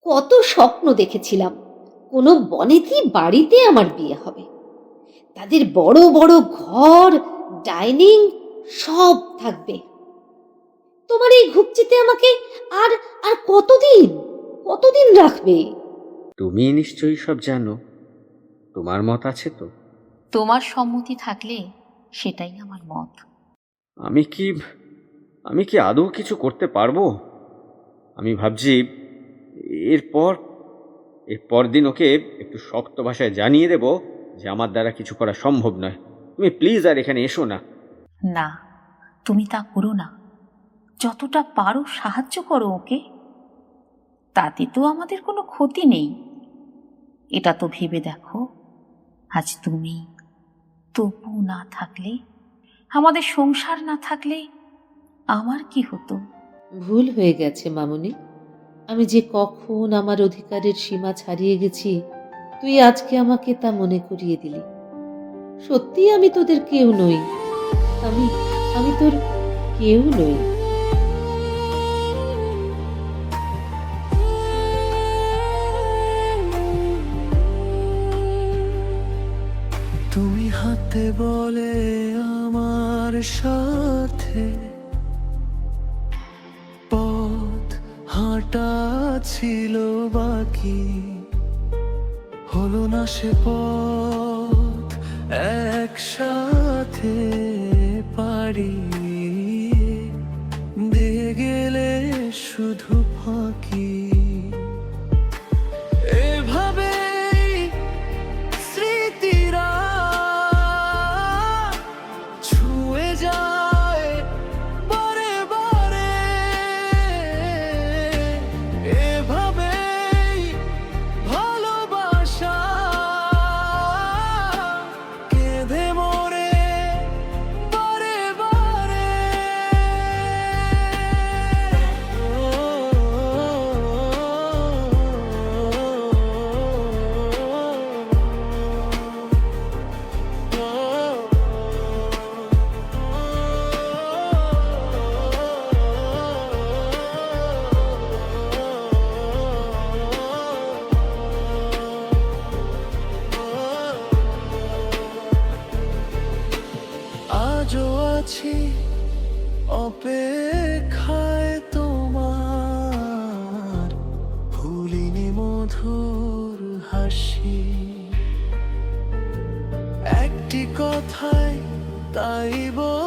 কত স্বপ্ন দেখেছিলাম কোনো বনেদি বাড়িতে আমার বিয়ে হবে, তাদের বড় বড় ঘর, ডাইনিং সব থাকবে। তোমার এই ঘুপচিতে আমাকে আর আর কতদিন কতদিন রাখবে? তুমি নিশ্চয়ই সব জানো, তোমার মত আছে তো? তোমার সম্মতি থাকলে সেটাই আমার মত। আমি কি আদৌ কিছু করতে পারবো? আমি ভাবছি এরপর দিন ওকে একটু শক্ত ভাষায় জানিয়ে দেব যে আমার দ্বারা কিছু করা সম্ভব নয়। তুমি প্লিজ আর এখানে এসো না। না, তুমি তা করো না। যতটা পারো সাহায্য করো ওকে, তাতে তো আমাদের কোনো ক্ষতি নেই। এটা তো ভেবে দেখো, আজ তুমি তবু না থাকলে, আমাদের সংসার না থাকলে আমার কি হতো? ভুল হয়ে গেছে মামুনি, আমি যে কখন আমার অধিকারের সীমা ছাড়িয়ে গেছি তুই আজকে আমাকে তা মনে করিয়ে দিলি। সত্যি আমি তোদের কেউ নই, আমি আমি তোর কেউ নই। তুমি হাতে বলে আমার সাথে পথ হাঁটা ছিল বাকি, হলো না সে পথ একসাথে পারি, দিয়ে গেলে শুধু ফাঁকি। এভাবে স্মৃতিরা ছুঁয়ে যায় বারে বারে, এভাবে ভালোবাসা কেঁদে মরে বারে বারে। আজও আছি অপেক্ষায় তোমার, ভুলিনি মধুর হাসি, একটি কথাই তাই বল